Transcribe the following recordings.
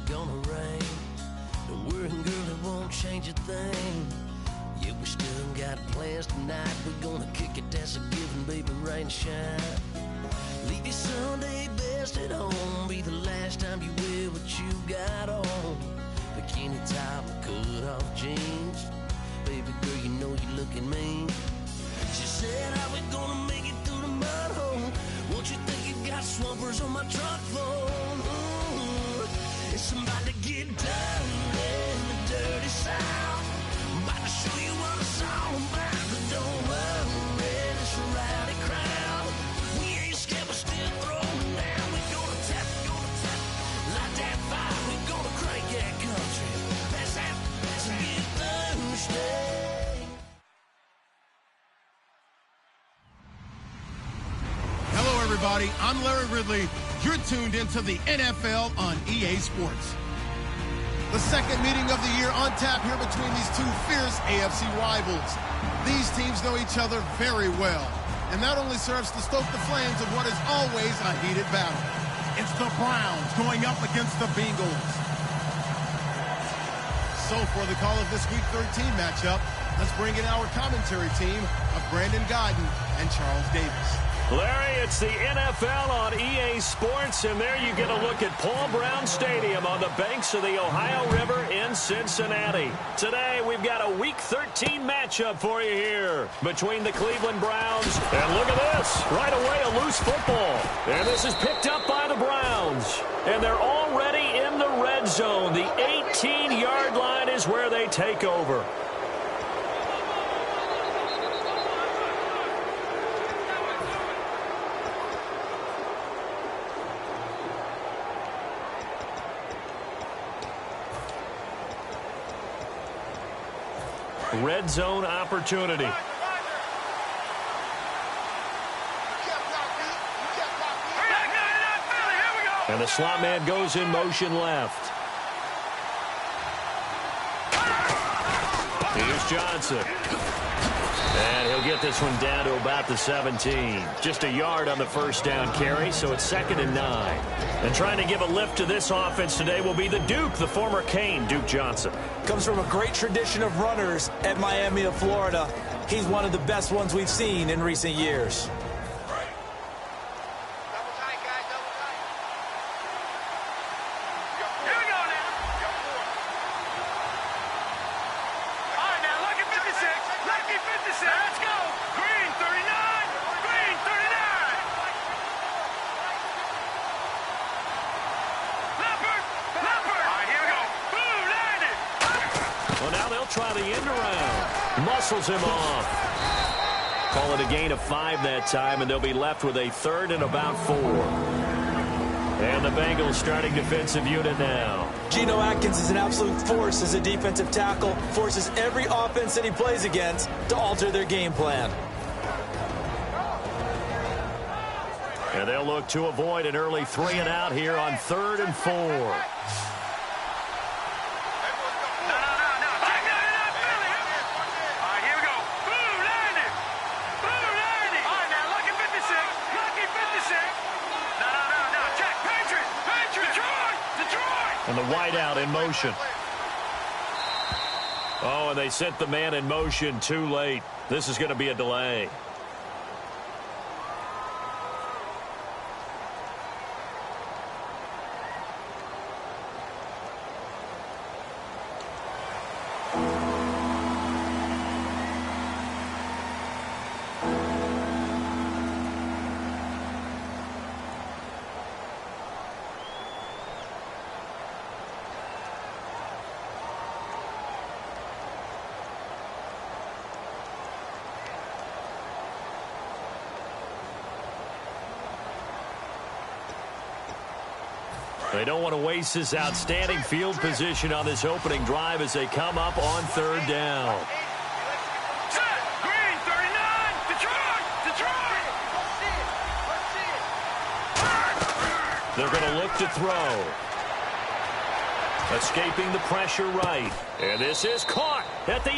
gonna rain. Don't worry, girl, it won't change a thing. Yeah, we still got plans tonight. We're gonna kick it, that's a given, baby, rain or shine. Leave your Sunday best at home. Be the last time you wear what you got on. Bikini top and cut off jeans. Baby girl, you know you're looking mean. She said, how we gonna make it through the mud hole? Won't you think you got swampers on my truck phone? Ooh, it's about to get dirty in the dirty South. I'm about to show you what it's all about. But don't worry, it's a rowdy crowd. We ain't scared, we're still throwing down. We're gonna tap, light that fire. We're gonna crank that country. Pass and get thirsty. Everybody, I'm Larry Ridley. You're tuned into the NFL on EA Sports. The second meeting of the year on tap here between these two fierce AFC rivals. These teams know each other very well, and that only serves to stoke the flames of what is always a heated battle. It's the Browns going up against the Bengals. So for the call of this Week 13 matchup, let's bring in our commentary team of Brandon Godden and Charles Davis. Larry, it's the NFL on EA Sports, and there you get a look at Paul Brown Stadium on the banks of the Ohio River in Cincinnati. Today, we've got a Week 13 matchup for you here between the Cleveland Browns, and look at this, right away a loose football. And this is picked up by the Browns, and they're already in the red zone. The 18-yard line is where they take over. Red zone opportunity. And the slot man goes in motion left. Here's Johnson. And he'll get this one down to about the 17. Just a yard on the first down carry, so it's 2nd and 9. And trying to give a lift to this offense today will be the Duke, the former Cane, Duke Johnson. Comes from a great tradition of runners at Miami of Florida. He's one of the best ones we've seen in recent years. Try the end around. Muscles him off. Call it a gain of 5 that time, and they'll be left with a 3rd and about 4. And the Bengals starting defensive unit now. Geno Atkins is an absolute force as a defensive tackle. Forces every offense that he plays against to alter their game plan. And they'll look to avoid an early 3 and out here on 3rd and 4. And the wideout in motion. Oh, and they sent the man in motion too late. This is going to be a delay. They don't want to waste this outstanding field position on this opening drive as they come up on 3rd down. Green, 39, Detroit! They're going to look to throw. Escaping the pressure right. And this is caught at the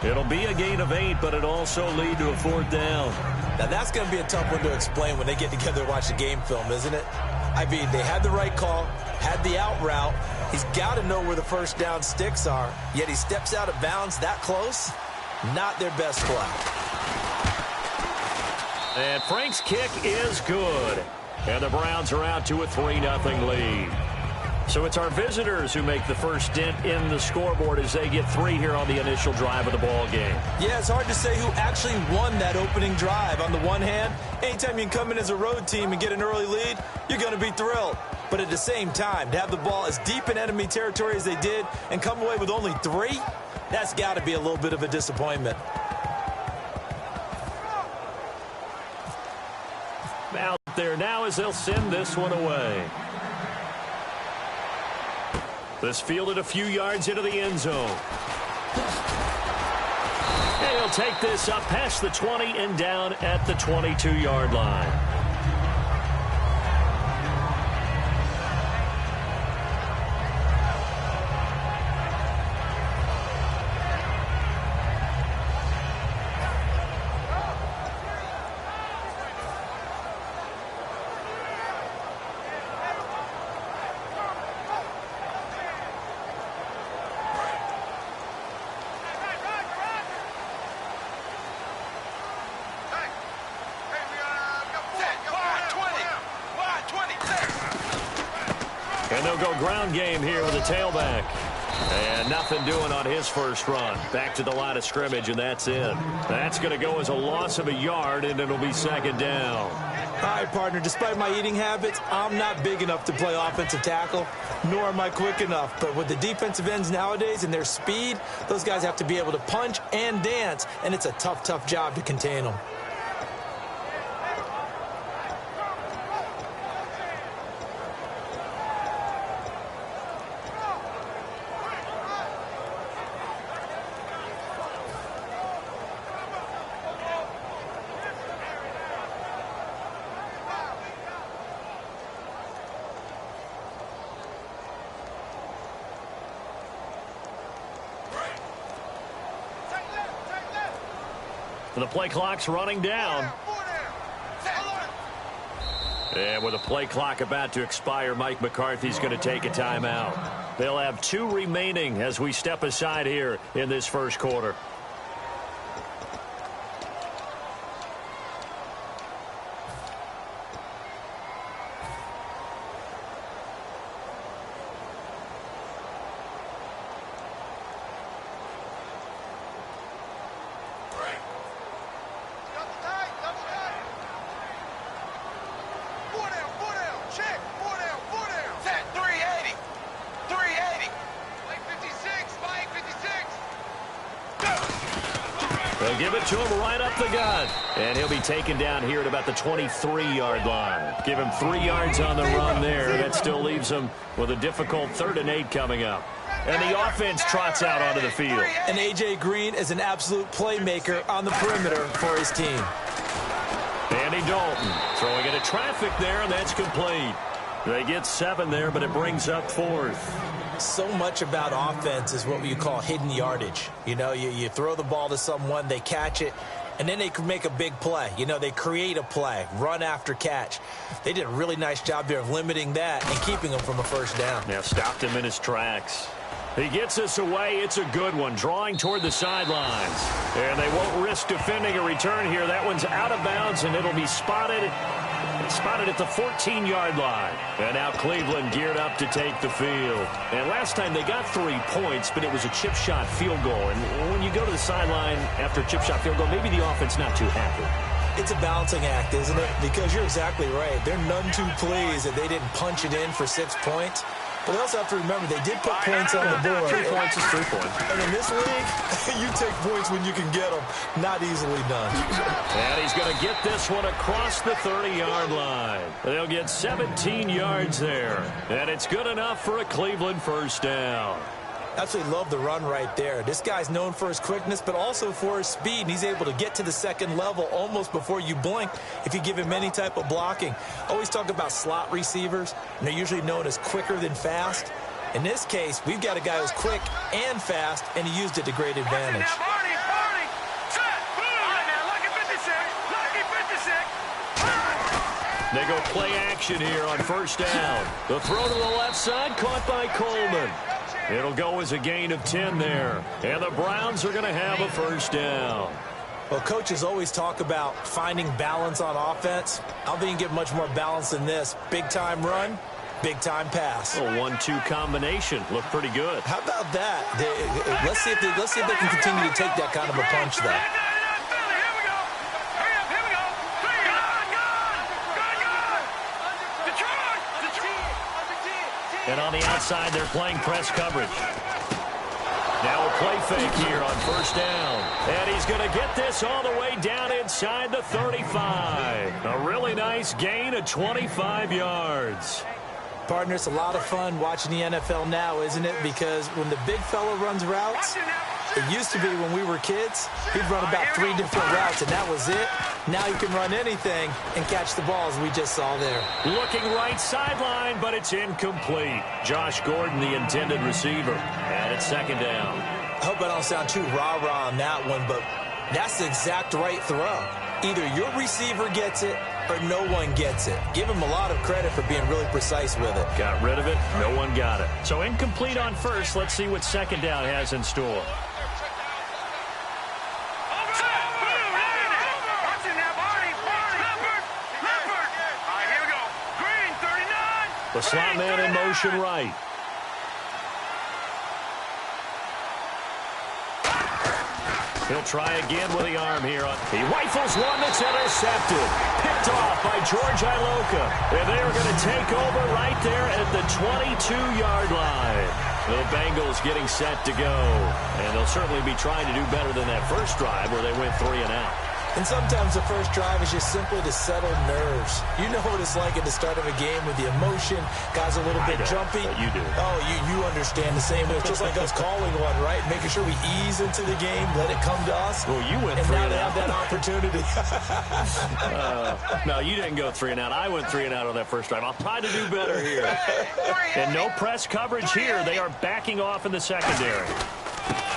8. It'll be a gain of 8, but it also lead to a 4th down. Now that's going to be a tough one to explain when they get together and watch the game film, isn't it? I mean, they had the right call, had the out route. He's got to know where the first down sticks are, yet he steps out of bounds that close. Not their best play. And Frank's kick is good. And the Browns are out to a 3-0 lead. So it's our visitors who make the first dent in the scoreboard as they get 3 here on the initial drive of the ball game. Yeah, it's hard to say who actually won that opening drive. On the one hand, anytime you can come in as a road team and get an early lead, you're going to be thrilled. But at the same time, to have the ball as deep in enemy territory as they did and come away with only 3, that's got to be a little bit of a disappointment. Out there now as they'll send this one away. This fielded a few yards into the end zone. And he'll take this up past the 20 and down at the 22-yard line. And they'll go ground game here with a tailback. And nothing doing on his first run. Back to the line of scrimmage, and that's it. That's going to go as a loss of a yard, and it'll be second down. All right, partner, despite my eating habits, I'm not big enough to play offensive tackle, nor am I quick enough. But with the defensive ends nowadays and their speed, those guys have to be able to punch and dance, and it's a tough, tough job to contain them. The play clock's running down. And with the play clock about to expire, Mike McCarthy's going to take a timeout. They'll have 2 remaining as we step aside here in this first quarter. They'll give it to him right up the gut. And he'll be taken down here at about the 23-yard line. Give him 3 yards on the run there. That still leaves him with a difficult 3rd and 8 coming up. And the offense trots out onto the field. And A.J. Green is an absolute playmaker on the perimeter for his team. Andy Dalton throwing into traffic there, and that's complete. They get 7 there, but it brings up 4th. So much about offense is what you call hidden yardage. You know, you throw the ball to someone, they catch it, and then they can make a big play. You know, they create a play, run after catch. They did a really nice job there of limiting that and keeping him from a first down. Now stopped him in his tracks. He gets us away. It's a good one, drawing toward the sidelines. And they won't risk defending a return here. That one's out of bounds, and it'll be spotted at the 14-yard line. And now Cleveland geared up to take the field. And last time they got 3 points, but it was a chip shot field goal. And when you go to the sideline after a chip shot field goal, maybe the offense not too happy. It's a balancing act, isn't it? Because you're exactly right. They're none too pleased that they didn't punch it in for 6 points. But they also have to remember they did put points on the board. 3 points is 3 points. And in this league, you take points when you can get them. Not easily done. And he's going to get this one across the 30-yard line. They'll get 17 yards there. And it's good enough for a Cleveland first down. Absolutely love the run right there. This guy's known for his quickness, but also for his speed. And he's able to get to the second level almost before you blink if you give him any type of blocking. Always talk about slot receivers, and they're usually known as quicker than fast. In this case, we've got a guy who's quick and fast, and he used it to great advantage. They go play action here on first down. The throw to the left side, caught by Coleman. It'll go as a gain of 10 there. And the Browns are going to have a first down. Well, coaches always talk about finding balance on offense. I don't think you can get much more balance than this. Big-time run, big-time pass. A 1-2 combination. Looked pretty good. How about that? Let's see if they can continue to take that kind of a punch, though. And on the outside, they're playing press coverage. Now a play fake here on first down. And he's going to get this all the way down inside the 35. A really nice gain of 25 yards. Partner, it's a lot of fun watching the NFL now, isn't it? Because when the big fella runs routes, it used to be when we were kids, he'd run about 3 different routes, and that was it. Now you can run anything and catch the balls we just saw there. Looking right sideline, but it's incomplete. Josh Gordon, the intended receiver. And it's second down. I hope I don't sound too rah-rah on that one, but that's the exact right throw. Either your receiver gets it or no one gets it. Give him a lot of credit for being really precise with it. Got rid of it. No one got it. So incomplete on first. Let's see what second down has in store. The slot man in motion right. He'll try again with the arm here. He rifles one that's intercepted. Picked off by George Iloka. And they are going to take over right there at the 22-yard line. The Bengals getting set to go. And they'll certainly be trying to do better than that first drive where they went 3 and out. And sometimes the first drive is just simply to settle nerves. You know what it's like at the start of a game with the emotion. Guys a little bit jumpy. But you do. Oh, you understand the same way. It's just like us calling one, right? Making sure we ease into the game, let it come to us. Well, you went and 3 now and they out. have that opportunity. No, you didn't go 3 and out. I went 3 and out on that first drive. I'll try to do better here. And no press coverage here. They are backing off in the secondary.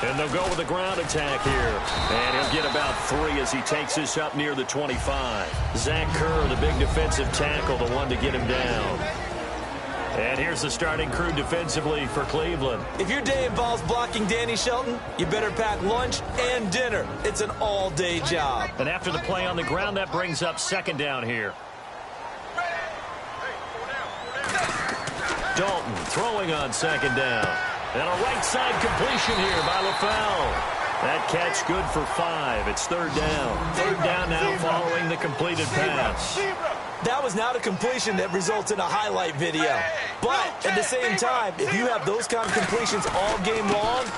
And they'll go with a ground attack here. And he'll get about 3 as he takes this up near the 25. Zach Kerr, the big defensive tackle, the one to get him down. And here's the starting crew defensively for Cleveland. If your day involves blocking Danny Shelton, you better pack lunch and dinner. It's an all-day job. And after the play on the ground, that brings up second down here. Dalton throwing on second down. And a right side completion here by LaFell. That catch good for 5. It's third down. Third down now following the completed pass. That was not a completion that results in a highlight video. But at the same time, if you have those kind of completions all game long,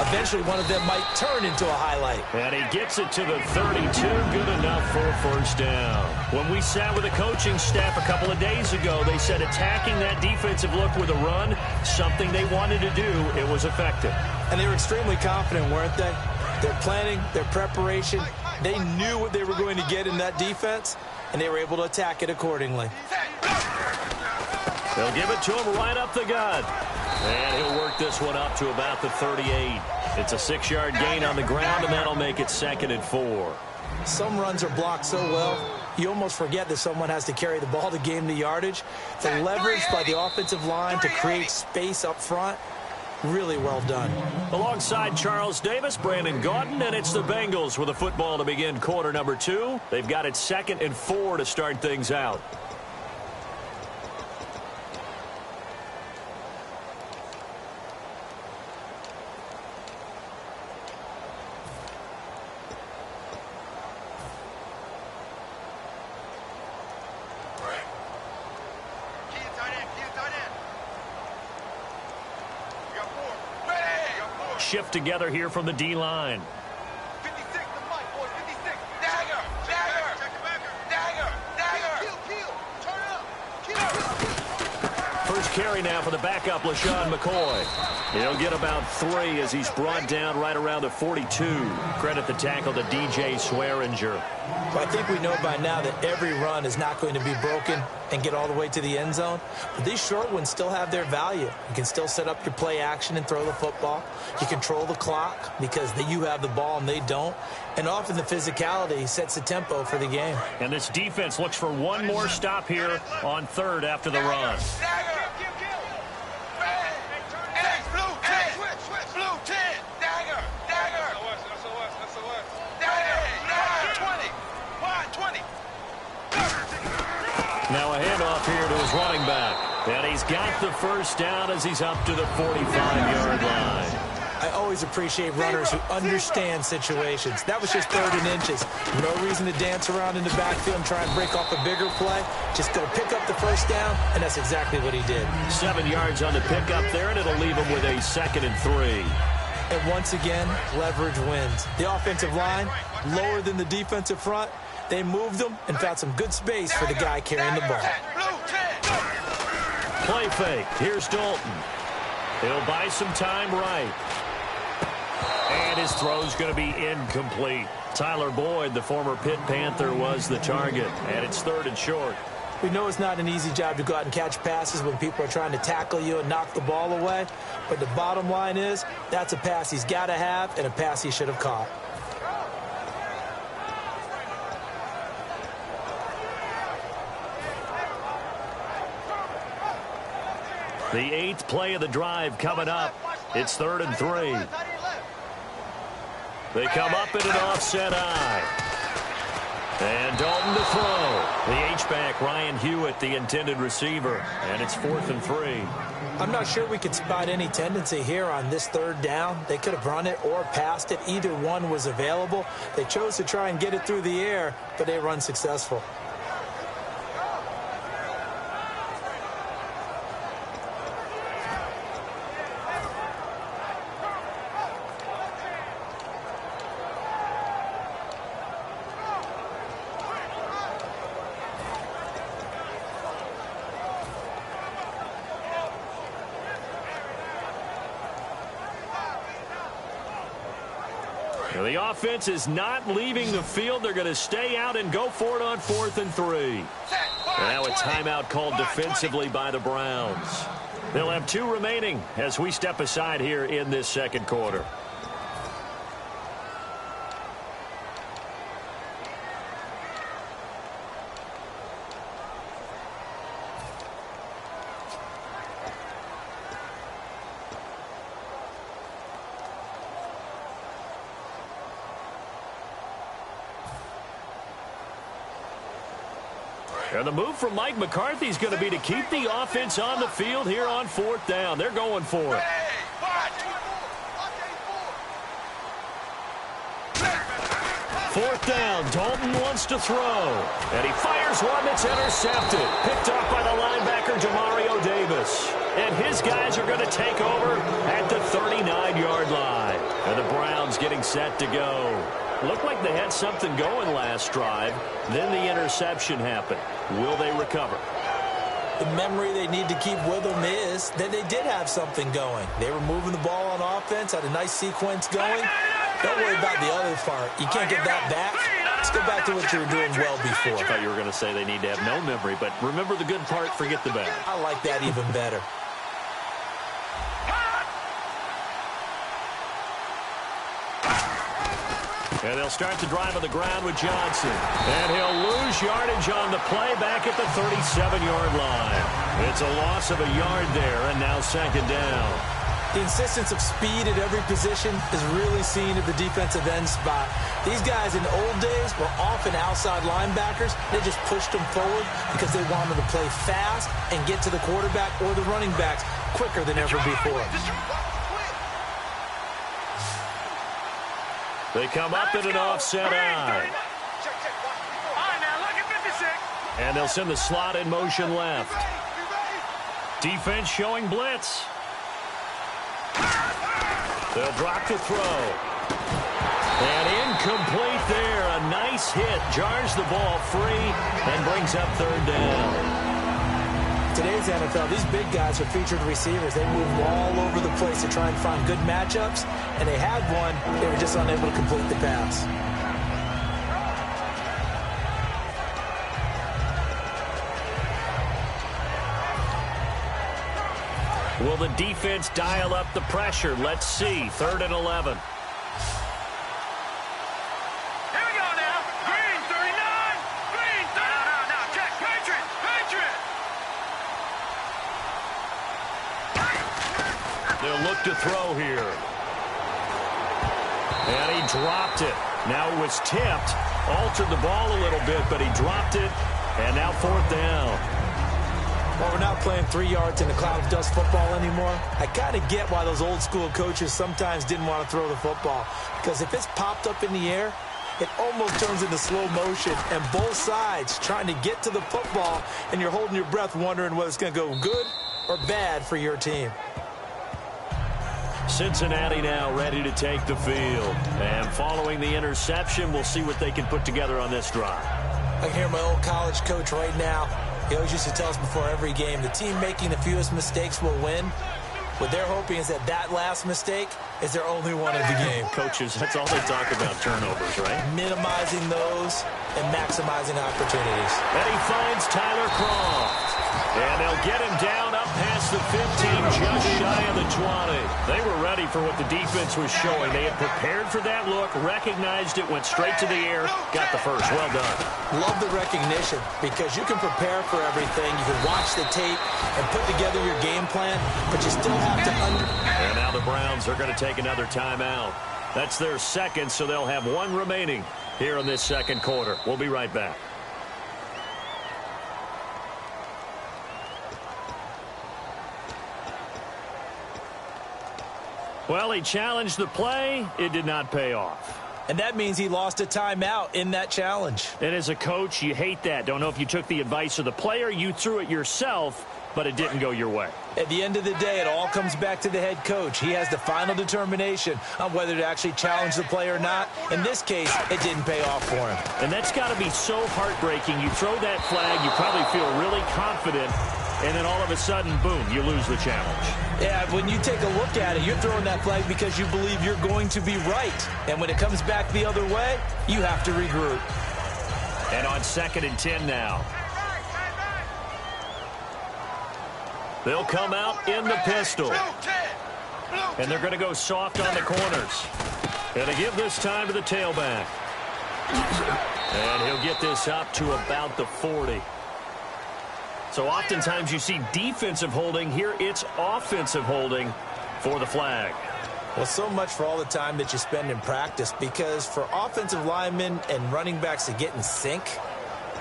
eventually one of them might turn into a highlight. And he gets it to the 32. Good enough for a first down. When we sat with the coaching staff a couple of days ago, they said attacking that defensive look with a run, something they wanted to do, it was effective. And they were extremely confident, weren't they? Their planning, their preparation, they knew what they were going to get in that defense, and they were able to attack it accordingly. They'll give it to him right up the gut. And he'll work this one up to about the 38. It's a 6-yard gain on the ground, and that'll make it 2nd and 4. Some runs are blocked so well, you almost forget that someone has to carry the ball to gain the yardage. The leverage by the offensive line to create space up front, really well done. Alongside Charles Davis, Brandon Gaudin, and it's the Bengals with a football to begin quarter number 2. They've got it 2nd and 4 to start things out. Shift together here from the D-line. 56, the mic, boys, 56. Dagger, dagger, dagger, dagger, kill, turn up, kill. First carry now for the backup, LaShawn McCoy. He'll get about 3 as he's brought down right around the 42. Credit the tackle to DJ Swearinger. Well, I think we know by now that every run is not going to be broken and get all the way to the end zone. But these short ones still have their value. You can still set up your play action and throw the football. You control the clock because you have the ball and they don't. And often the physicality sets the tempo for the game. And this defense looks for one more stop here on 3rd after the run. Now a handoff here to his running back. And he's got the first down as he's up to the 45-yard line. I always appreciate runners who understand situations. That was just 3rd and inches. No reason to dance around in the backfield and try and break off a bigger play. Just go pick up the first down, and that's exactly what he did. 7 yards on the pickup there, and it'll leave him with a 2nd and 3. And once again, leverage wins. The offensive line, lower than the defensive front. They moved them and found some good space for the guy carrying the ball. Play fake. Here's Dalton. He'll buy some time right. And his throw's going to be incomplete. Tyler Boyd, the former Pitt Panther, was the target. And it's 3rd and short. We know it's not an easy job to go out and catch passes when people are trying to tackle you and knock the ball away. But the bottom line is, that's a pass he's got to have and a pass he should have caught. The 8th play of the drive coming up. It's 3rd and 3. They come up in an offset eye. And Dalton to throw. The H-back, Ryan Hewitt, the intended receiver. And it's 4th and 3. I'm not sure we could spot any tendency here on this 3rd down. They could have run it or passed it. Either one was available. They chose to try and get it through the air, but they were unsuccessful. The offense is not leaving the field. They're going to stay out and go for it on 4th and 3. Now a timeout called defensively by the Browns. They'll have 2 remaining as we step aside here in this 2nd quarter. And the move from Mike McCarthy is going to be to keep the offense on the field here on 4th down. They're going for it. 4th down. Dalton wants to throw. And he fires one that's intercepted. Picked off by the linebacker, Jamario Davis. And his guys are going to take over at the 39-yard line. And the Browns getting set to go. Looked like they had something going last drive. Then the interception happened. Will they recover? The memory they need to keep with them is that they did have something going. They were moving the ball on offense, had a nice sequence going. Don't worry about the other part. You can't get that back. Let's go back to what you were doing well before. I thought you were going to say they need to have no memory, but remember the good part, forget the bad. I like that even better. And they'll start the drive on the ground with Johnson. And he'll lose yardage on the play back at the 37-yard line. It's a loss of a yard there, and now 2nd down. The insistence of speed at every position is really seen at the defensive end spot. These guys in the old days were often outside linebackers. They just pushed them forward because they wanted to play fast and get to the quarterback or the running backs quicker than ever before. They come up in an offset eye. And they'll send the slot in motion left. Defense showing blitz. They'll drop to throw. And incomplete there. A nice hit. Jars the ball free and brings up 3rd down. today's NFL, these big guys are featured receivers. They move all over the place to try and find good matchups, and they had one. They were just unable to complete the pass. Will the defense dial up the pressure? Let's see. 3rd and 11. Here we go now. Green, 39. Green, 39. No, check. Patriot. They'll look to throw here. And he dropped it. Now it was tipped. Altered the ball a little bit, but he dropped it. And now 4th down. Well, we're not playing 3 yards in a cloud of dust football anymore. I kind of get why those old school coaches sometimes didn't want to throw the football. Because if it's popped up in the air, it almost turns into slow motion. And both sides trying to get to the football, and you're holding your breath wondering whether it's going to go good or bad for your team. Cincinnati now ready to take the field. And following the interception, we'll see what they can put together on this drive. I can hear my old college coach right now. He always used to tell us before every game, the team making the fewest mistakes will win. What they're hoping is that last mistake is their only one of the game. Coaches, that's all they talk about, turnovers, right? Minimizing those and maximizing opportunities. And he finds Tyler Croft. And they'll get him down up past the 15, just shy of the 20. They were ready for what the defense was showing. They had prepared for that look, recognized it, went straight to the air, got the first. Well done. Love the recognition because you can prepare for everything. You can watch the tape and put together your game plan, but you still have to And now the Browns are going to take another timeout. That's their second, so they'll have one remaining here in this second quarter. We'll be right back. Well, he challenged the play. It did not pay off. And that means he lost a timeout in that challenge. And as a coach, you hate that. Don't know if you took the advice of the player, you threw it yourself, but it didn't go your way. At the end of the day, it all comes back to the head coach. He has the final determination on whether to actually challenge the play or not. In this case, it didn't pay off for him. And that's got to be so heartbreaking. You throw that flag, you probably feel really confident, and then all of a sudden, boom, you lose the challenge. Yeah, when you take a look at it, you're throwing that flag because you believe you're going to be right. And when it comes back the other way, you have to regroup. And on 2nd and 10 now. They'll come out in the pistol. And they're going to go soft on the corners. And they give this time to the tailback. And he'll get this up to about the 40. So oftentimes you see defensive holding. Here it's offensive holding for the flag. Well, so much for all the time that you spend in practice, because for offensive linemen and running backs to get in sync,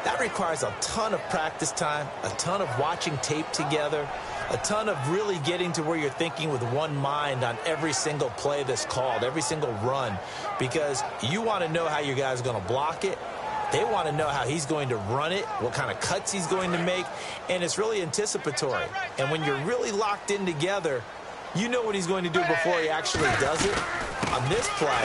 that requires a ton of practice time, a ton of watching tape together, a ton of really getting to where you're thinking with one mind on every single play that's called, every single run, because you want to know how your guy's going to block it. They want to know how he's going to run it, what kind of cuts he's going to make, and it's really anticipatory. And when you're really locked in together, you know what he's going to do before he actually does it. On this play,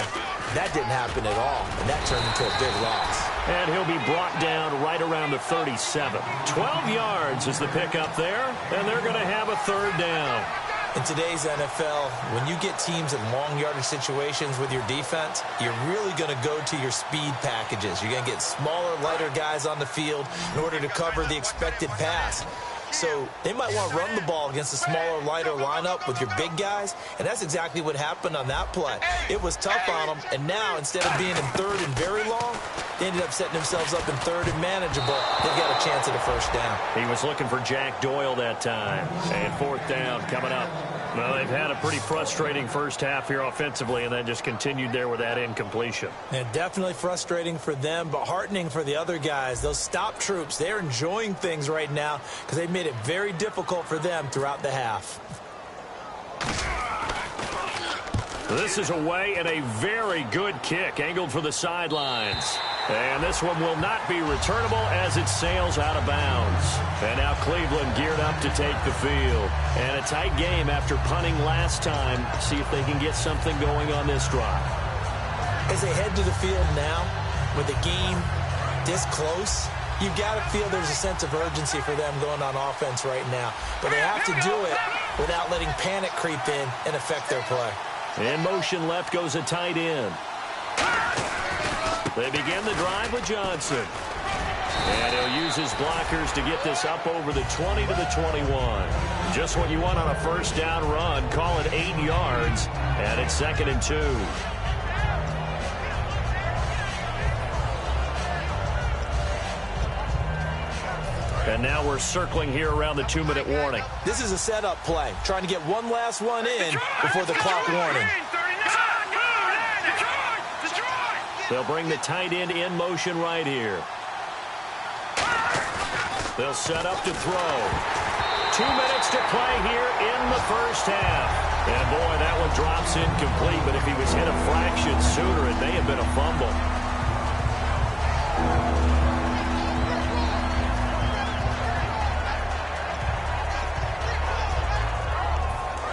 that didn't happen at all, and that turned into a big loss. And he'll be brought down right around the 37. 12 yards is the pickup there, and they're going to have a 3rd down. In today's NFL, when you get teams in long yardage situations with your defense, you're really going to go to your speed packages. You're going to get smaller, lighter guys on the field in order to cover the expected pass. So they might want to run the ball against a smaller, lighter lineup with your big guys, and that's exactly what happened on that play. It was tough on them, and now instead of being in 3rd and very long, they ended up setting themselves up in 3rd and manageable. They've got a chance at a 1st down. He was looking for Jack Doyle that time. And 4th down coming up. Well, they've had a pretty frustrating first half here offensively, and then just continued there with that incompletion. And definitely frustrating for them, but heartening for the other guys. Those stop troops, they're enjoying things right now because they've made it very difficult for them throughout the half. This is away and a very good kick, angled for the sidelines. And this one will not be returnable as it sails out of bounds. And now Cleveland geared up to take the field. And a tight game after punting last time. See if they can get something going on this drive. As they head to the field now, with the game this close, You've got to feel there's a sense of urgency for them going on offense right now. But they have to do it without letting panic creep in and affect their play. In motion left goes a tight end. They begin the drive with Johnson. And he'll use his blockers to get this up over the 20 to the 21. Just what you want on a first down run. Call it 8 yards. And it's 2nd and 2. And now we're circling here around the 2-minute warning. This is a setup play, trying to get one last one in before the clock warning. They'll bring the tight end in motion right here. They'll set up to throw. 2 minutes to play here in the first half. And boy, that one drops incomplete, but if he was hit a fraction sooner, it may have been a fumble.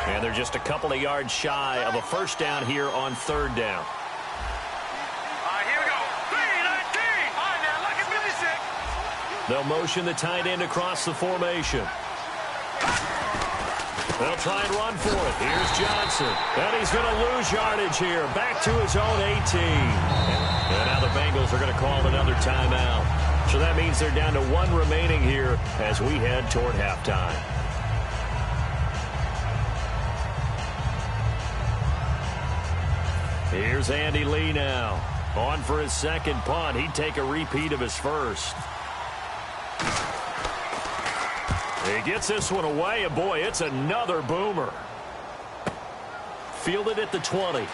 And they're just a couple of yards shy of a first down here on 3rd down. Here we go. 3-19. All right, now, look at 56. They'll motion the tight end across the formation. They'll try and run for it. Here's Johnson. And he's going to lose yardage here. Back to his own 18. And now the Bengals are going to call another timeout. So that means they're down to 1 remaining here as we head toward halftime. Here's Andy Lee now. On for his 2nd punt. He'd take a repeat of his first. He gets this one away, and boy, it's another boomer. Fielded at the 20. 21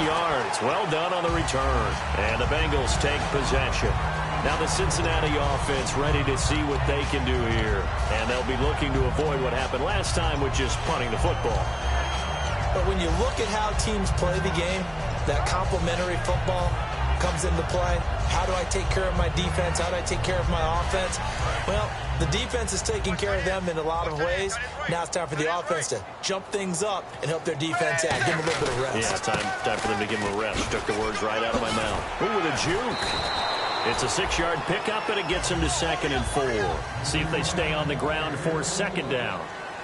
yards. Well done on the return. And the Bengals take possession. Now the Cincinnati offense ready to see what they can do here. And they'll be looking to avoid what happened last time, which is punting the football. But when you look at how teams play the game, that complementary football comes into play. How do I take care of my defense? How do I take care of my offense? Well, the defense is taking care of them in a lot of ways. Now it's time for the offense to jump things up and help their defense out. Give them a little bit of rest. Yeah, time for them to give them a rest. Took the words right out of my mouth. Ooh, with a juke. It's a 6-yard pickup, and it gets them to 2nd and 4. See if they stay on the ground for 2nd down.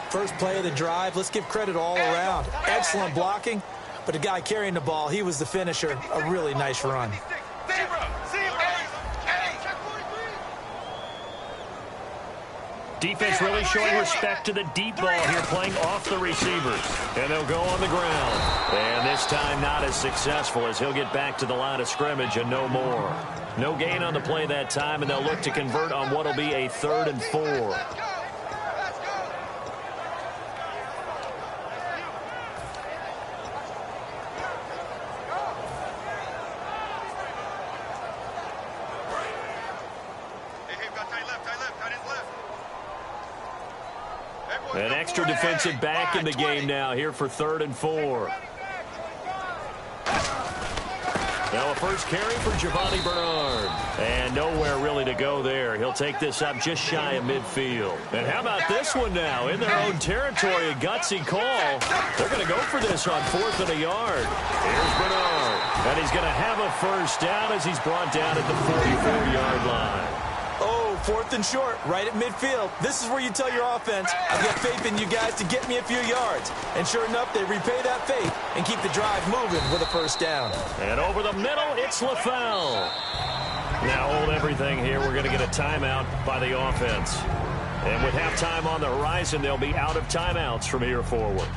First play of the drive. Let's give credit all around. Excellent blocking. But the guy carrying the ball, he was the finisher. A really nice run. Defense really showing respect to the deep ball here, playing off the receivers. And they'll go on the ground. And this time not as successful as he'll get back to the line of scrimmage and no more. No gain on the play that time, and they'll look to convert on what will be a 3rd and 4. An extra defensive back in the game now here for 3rd and 4. Now a first carry for Giovanni Bernard. And nowhere really to go there. He'll take this up just shy of midfield. And how about this one now? In their own territory, a gutsy call. They're going to go for this on 4th and a yard. Here's Bernard. And he's going to have a first down as he's brought down at the 44-yard line. Oh, 4th and short, right at midfield. This is where you tell your offense, I've got faith in you guys to get me a few yards. And sure enough, they repay that faith and keep the drive moving with a first down. And over the middle, it's LaFell. Now hold everything here. We're going to get a timeout by the offense. And with halftime on the horizon, they'll be out of timeouts from here forward.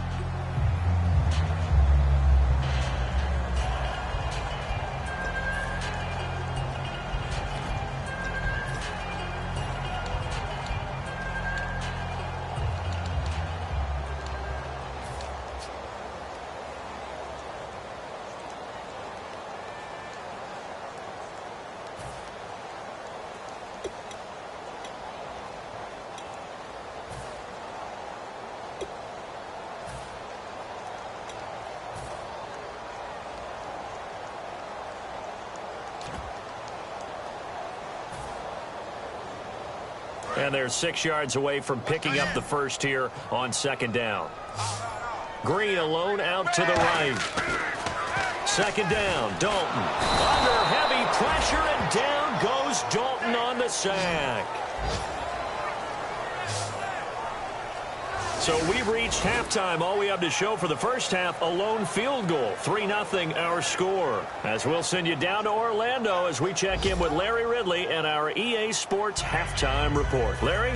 And they're 6 yards away from picking up the first here on 2nd down. Green alone out to the right. 2nd down, Dalton. Under heavy pressure, and down goes Dalton on the sack. So we've reached halftime. All we have to show for the first half, a lone field goal. 3-0 our score. As we'll send you down to Orlando as we check in with Larry Ridley and our EA Sports halftime report. Larry?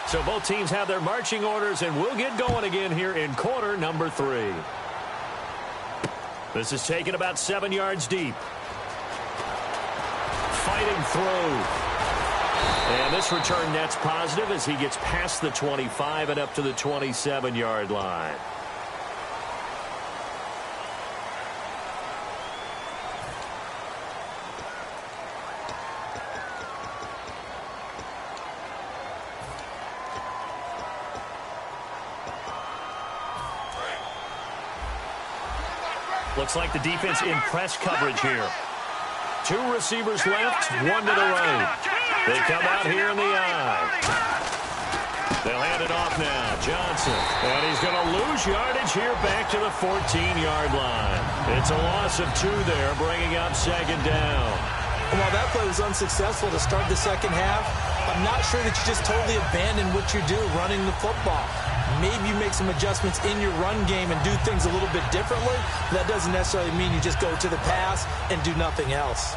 So both teams have their marching orders, and we'll get going again here in quarter number 3. This is taken about 7 yards deep. Fighting through. And this return net's positive as he gets past the 25 and up to the 27-yard line. Looks like the defense in press coverage here. 2 receivers left, 1 to the right. They come out here in the eye. They'll hand it off now. Johnson. And he's going to lose yardage here back to the 14-yard line. It's a loss of 2 there, bringing up second down. And while that play was unsuccessful to start the second half, I'm not sure that you just totally abandon what you do running the football. Maybe you make some adjustments in your run game and do things a little bit differently. That doesn't necessarily mean you just go to the pass and do nothing else.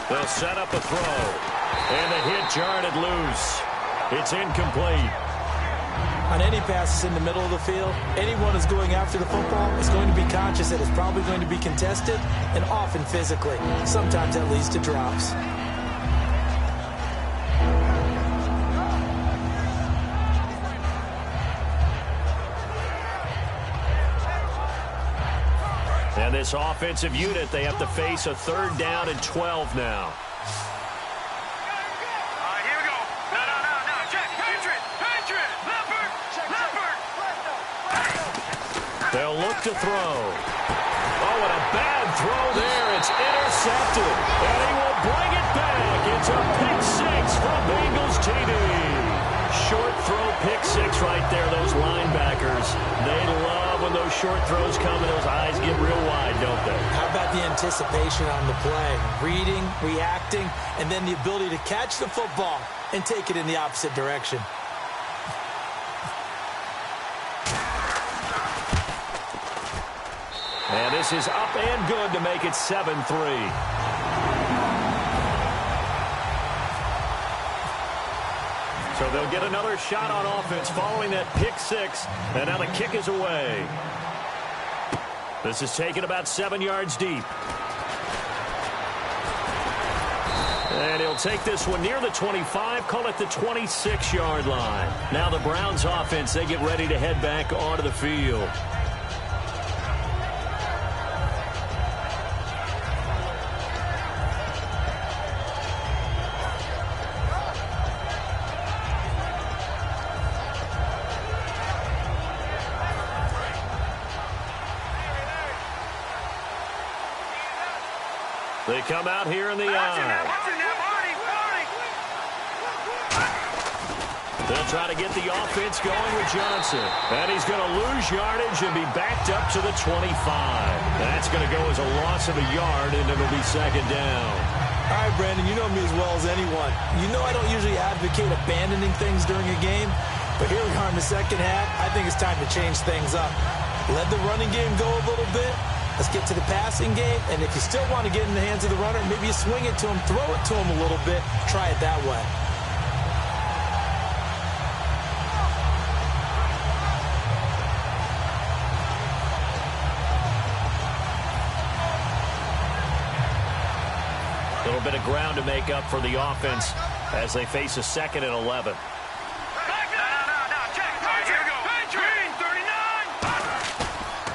They'll set up a throw. And the hit jarred loose. It's incomplete. On any passes in the middle of the field, anyone who's going after the football is going to be conscious that it's probably going to be contested and often physically. Sometimes that leads to drops. And this offensive unit, they have to face a 3rd down and 12 now. They'll look to throw. Oh, and a bad throw there. It's intercepted. And he will bring it back. It's a pick 6 from Bengals TD. Short throw, pick 6 right there. Those linebackers, they love when those short throws come and those eyes get real wide, don't they? How about the anticipation on the play? Reading, reacting, and then the ability to catch the football and take it in the opposite direction. And this is up and good to make it 7-3. So they'll get another shot on offense following that pick 6. And now the kick is away. This is taken about 7 yards deep. And he'll take this one near the 25, call it the 26-yard line. Now the Browns offense, they get ready to head back onto the field. They come out here in the eye. They'll try to get the offense going with Johnson. And he's going to lose yardage and be backed up to the 25. That's going to go as a loss of a yard, and it'll be second down. All right, Brandon, you know me as well as anyone. You know I don't usually advocate abandoning things during a game, but here we are in the second half. I think it's time to change things up. Let the running game go a little bit. Let's get to the passing game, and if you still want to get in the hands of the runner, maybe you swing it to him, throw it to him a little bit, try it that way. A little bit of ground to make up for the offense as they face a 2nd and 11.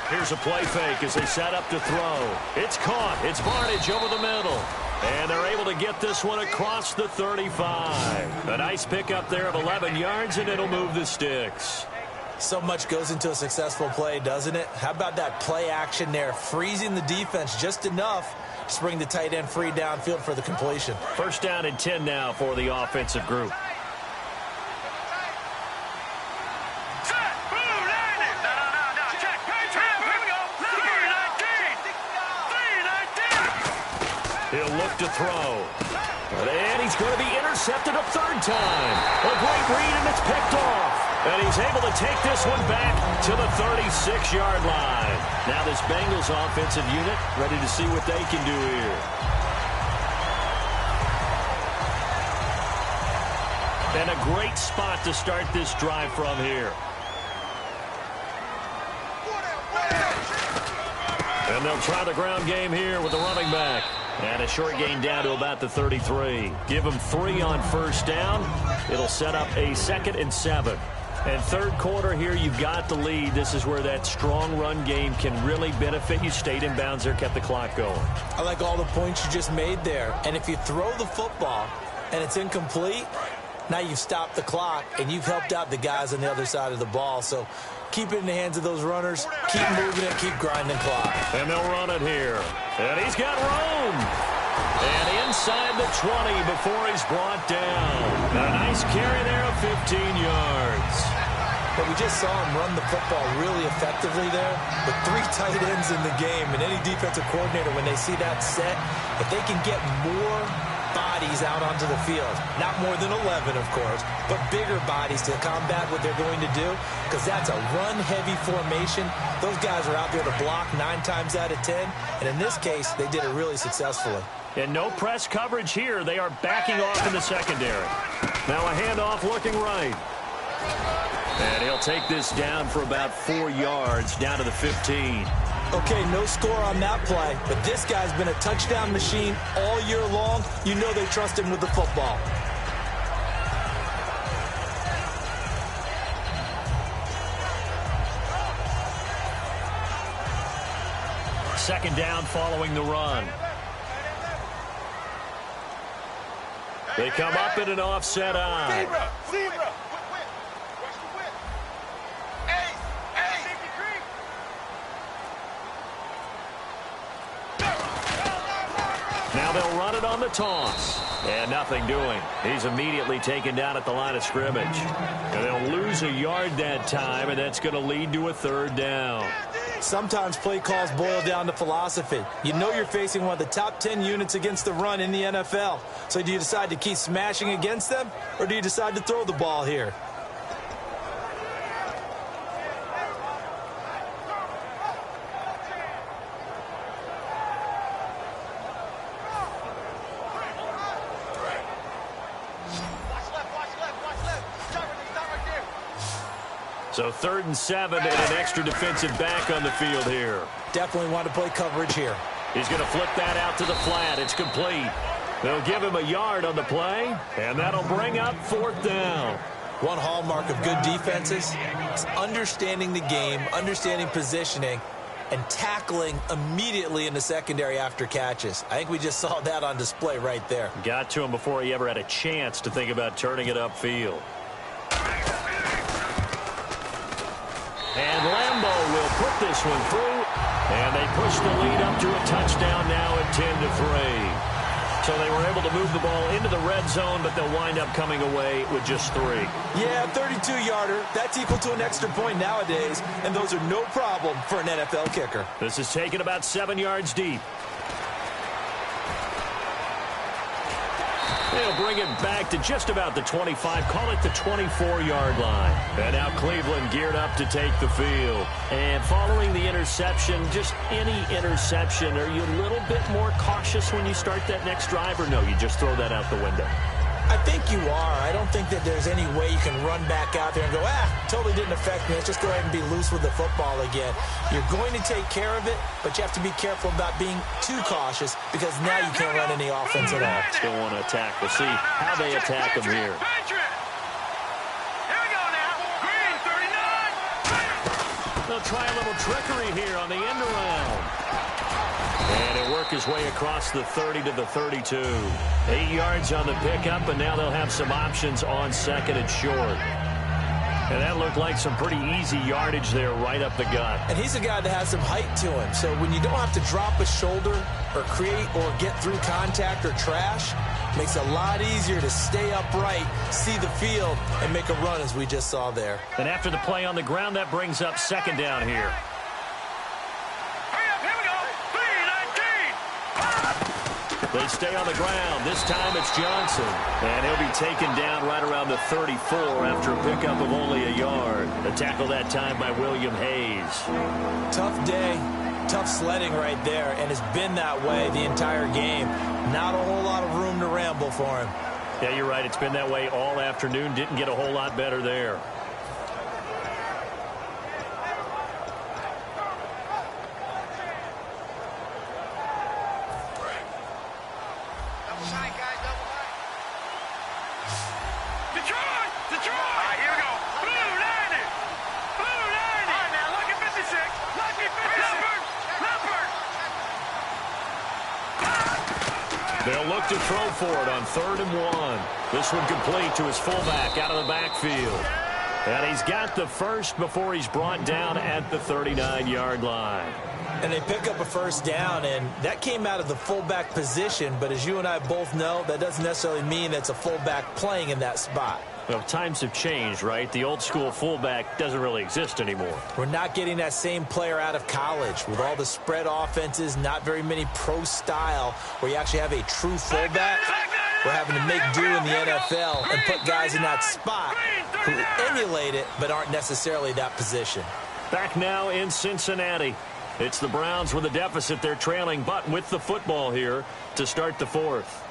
Here's Here's a play fake as they set up to throw. It's caught. It's Barnage over the middle. And they're able to get this one across the 35. A nice pickup there of 11 yards, and it'll move the sticks. So much goes into a successful play, doesn't it? How about that play action there, freezing the defense just enough to bring the tight end free downfield for the completion. First down and 10 now for the offensive group. He'll look to throw. And he's going to be intercepted a third time. A great read, and it's picked off. And he's able to take this one back to the 36-yard line. Now this Bengals offensive unit ready to see what they can do here. And a great spot to start this drive from here. And they'll try the ground game here with the running back. And a short gain down to about the 33. Give them 3 on first down. It'll set up a 2nd and 7. And third quarter here, you've got the lead. This is where that strong run game can really benefit you. Stayed in bounds there, kept the clock going. I like all the points you just made there. And if you throw the football and it's incomplete, now you've stopped the clock and you've helped out the guys on the other side of the ball. So keep it in the hands of those runners. Keep moving it. Keep grinding clock. And they'll run it here. And he's got room. And inside the 20 before he's brought down. And a nice carry there of 15 yards. But we just saw him run the football really effectively there with 3 tight ends in the game. And any defensive coordinator, when they see that set, if they can get more bodies out onto the field, not more than 11, of course, but bigger bodies to combat what they're going to do, because that's a run-heavy formation. Those guys are out there to block 9 times out of 10, and in this case, they did it really successfully. And no press coverage here. They are backing off in the secondary. Now a handoff looking right. And he'll take this down for about 4 yards, down to the 15. Okay, no score on that play, but this guy's been a touchdown machine all year long. You know they trust him with the football. Second down following the run. They come up in an offset eye. Zebra. Now they'll run it on the toss. And nothing doing. He's immediately taken down at the line of scrimmage. And they'll lose a yard that time, and that's going to lead to a third down. Sometimes play calls boil down to philosophy. You know you're facing one of the top 10 units against the run in the NFL. So do you decide to keep smashing against them, or do you decide to throw the ball here? So 3rd and 7 and an extra defensive back on the field here. Definitely want to play coverage here. He's going to flip that out to the flat. It's complete. They'll give him a yard on the play, and that'll bring up 4th down. One hallmark of good defenses is understanding the game, understanding positioning, and tackling immediately in the secondary after catches. I think we just saw that on display right there. Got to him before he ever had a chance to think about turning it upfield. And Lambeau will put this one through, and they push the lead up to a touchdown now at 10-3. So they were able to move the ball into the red zone, but they'll wind up coming away with just 3. Yeah, 32-yarder. That's equal to an extra point nowadays, and those are no problem for an NFL kicker. This is taken about 7 yards deep. They'll bring it back to just about the 25, call it the 24-yard line. And now Cleveland geared up to take the field. And following the interception, just any interception, are you a little bit more cautious when you start that next drive, or no, you just throw that out the window? I think you are. I don't think that there's any way you can run back out there and go, totally didn't affect me. Let's just go ahead and be loose with the football again. You're going to take care of it, but you have to be careful about being too cautious, because now you can't run any offense at all. Still want to attack. We'll see how they attack them here. They'll try a little trickery here on the end around. And he'll work his way across the 30 to the 32. 8 yards on the pickup, and now they'll have some options on second and short. And that looked like some pretty easy yardage there right up the gut. And he's a guy that has some height to him. So when you don't have to drop a shoulder or create or get through contact or trash, makes it a lot easier to stay upright, see the field, and make a run as we just saw there. And after the play on the ground, that brings up second down here. They stay on the ground. This time it's Johnson. And he'll be taken down right around the 34 after a pickup of only a yard. The tackle that time by William Hayes. Tough day, tough sledding right there, and it's been that way the entire game. Not a whole lot of room to ramble for him. Yeah, you're right. It's been that way all afternoon. Didn't get a whole lot better there. They'll look to throw for it on 3rd and 1. This one complete to his fullback out of the backfield. And he's got the first before he's brought down at the 39-yard line. And they pick up a first down, and that came out of the fullback position. But as you and I both know, that doesn't necessarily mean it's a fullback playing in that spot. Well, times have changed, right? The old school fullback doesn't really exist anymore. We're not getting that same player out of college with all the spread offenses, not very many pro style where you actually have a true fullback. We're having to make do in the NFL and put guys in that spot who emulate it but aren't necessarily that position. Back now in Cincinnati. It's the Browns with a deficit. They're trailing, but with the football here to start the 4th.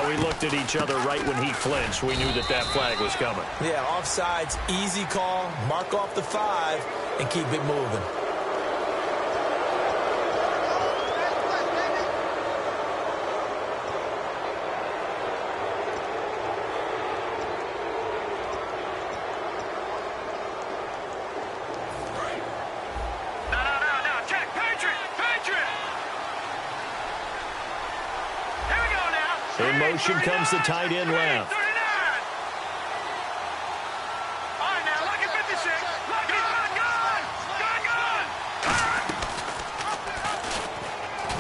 We looked at each other right when he flinched. We knew that that flag was coming. Yeah, offsides, easy call, mark off the 5, and keep it moving. In motion comes the tight end left.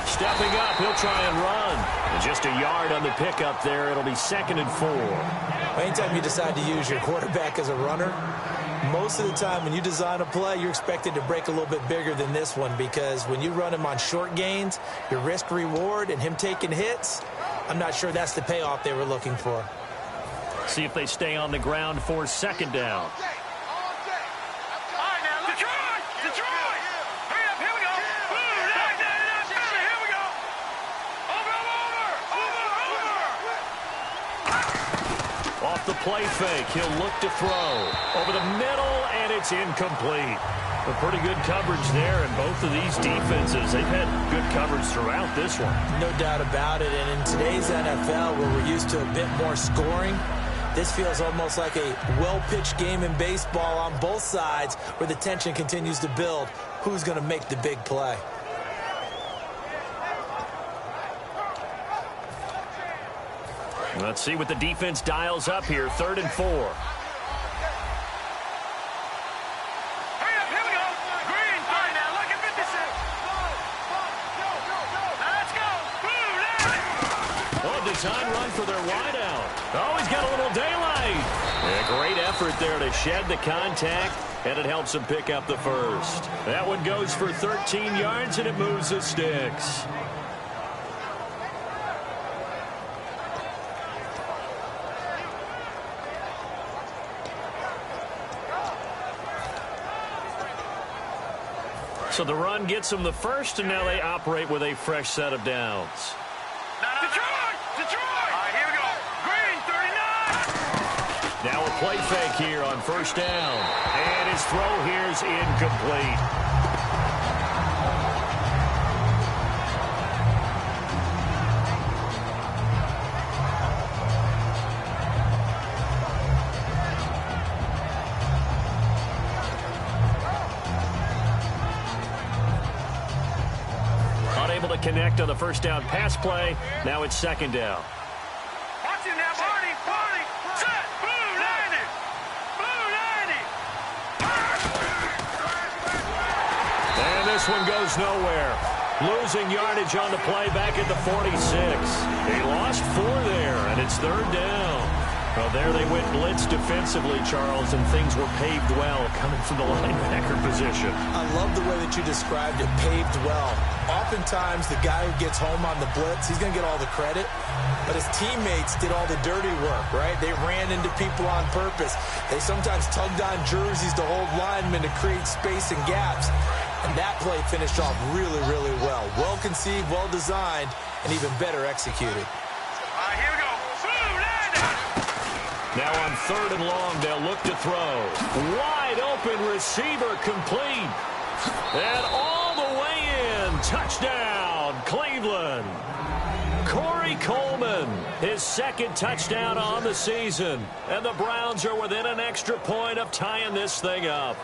Stepping up, he'll try and run. And just a yard on the pickup there. It'll be 2nd and 4. Anytime you decide to use your quarterback as a runner, most of the time when you design a play, you're expected to break a little bit bigger than this one, because when you run him on short gains, your risk-reward and him taking hits, I'm not sure that's the payoff they were looking for. See if they stay on the ground for 2nd down. Off the play fake, he'll look to throw. Over the middle, and it's incomplete. A pretty good coverage there in both of these defenses. They've had good coverage throughout this one. No doubt about it. And in today's NFL, where we're used to a bit more scoring, this feels almost like a well-pitched game in baseball on both sides where the tension continues to build. Who's going to make the big play? Let's see what the defense dials up here. 3rd and 4. Design run for their wideout. Oh, he's got a little daylight. And a great effort there to shed the contact, and it helps him pick up the first. That one goes for 13 yards, and it moves the sticks. So the run gets them the first, and now they operate with a fresh set of downs. No, Detroit! Detroit! All right, here we go. Green, 39! Now a play fake here on first down. And his throw here's incomplete. Unable to connect on the first down pass play. Now it's second down. Watch him now, Barney! Barney! Set! Blue 90! Blue 90! And this one goes nowhere. Losing yardage on the play back at the 46. They lost 4 there, and it's third down. Well, there they went blitz defensively, Charles, and things were paved well coming from the linebacker position. I love the way that you described it, paved well. Oftentimes, the guy who gets home on the blitz, he's going to get all the credit, but his teammates did all the dirty work, right? They ran into people on purpose. They sometimes tugged on jerseys to hold linemen to create space and gaps. And that play finished off really, really well. Well conceived, well designed, and even better executed. All right, here we go. Blue 90! Now on third and long, they'll look to throw. Wide open receiver complete. And all the way in. Touchdown, Cleveland. Corey Coleman, his second touchdown on the season. And the Browns are within an extra point of tying this thing up.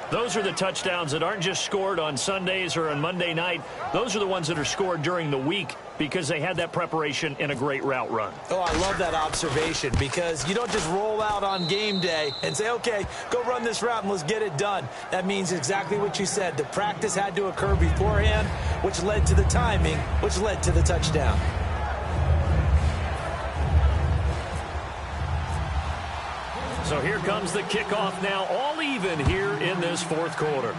Those are the touchdowns that aren't just scored on Sundays or on Monday night. Those are the ones that are scored during the week because they had that preparation in a great route run. Oh, I love that observation because you don't just roll out on game day and say, okay, go run this route and let's get it done. That means exactly what you said. The practice had to occur beforehand, which led to the timing, which led to the touchdown. So here comes the kickoff now, all even here in this fourth quarter.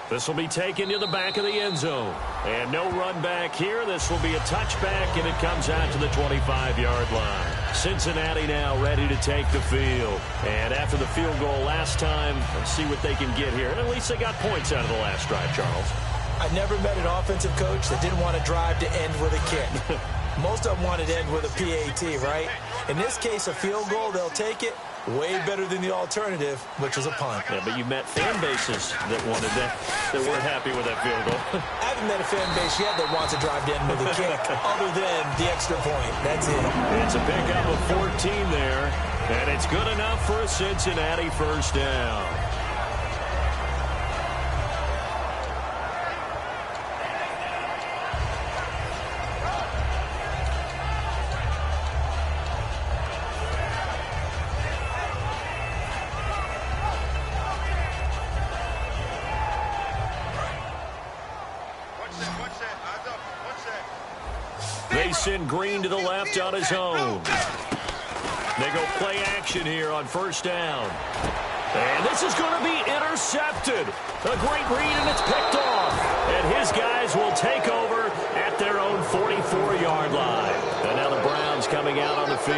This will be taken to the back of the end zone. And no run back here. This will be a touchback, and it comes out to the 25-yard line. Cincinnati now ready to take the field. And after the field goal last time, let's see what they can get here. And at least they got points out of the last drive, Charles. I never met an offensive coach that didn't want to drive to end with a kick. Most of them wanted to end with a PAT, right? In this case, a field goal, they'll take it. Way better than the alternative, which is a punt. Yeah, but you met fan bases that wanted that weren't happy with that field goal. I haven't met a fan base yet that wants to drive to end with a kick other than the extra point. That's it. It's a pickup of 14 there, and it's good enough for a Cincinnati first down. They send Green to the left on his own. They go play action here on first down. And this is going to be intercepted. A great read, and it's picked off. And his guys will take over at their own 44-yard line. And now the Browns coming out on the field.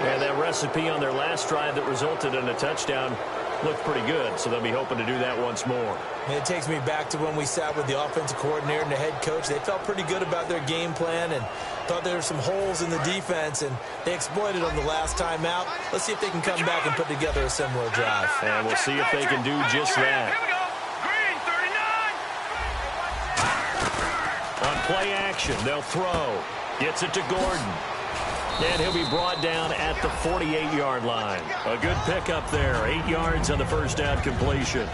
And that recipe on their last drive that resulted in a touchdown looked pretty good, so they'll be hoping to do that once more. And it takes me back to when we sat with the offensive coordinator and the head coach. They felt pretty good about their game plan and thought there were some holes in the defense, and they exploited them the last time out. Let's see if they can come back and put together a similar drive. And we'll see if they can do just that. Here we go. Green, 39. On play action, they'll throw. Gets it to Gordon. And he'll be brought down at the 48-yard line. A good pickup there. 8 yards on the first down completion.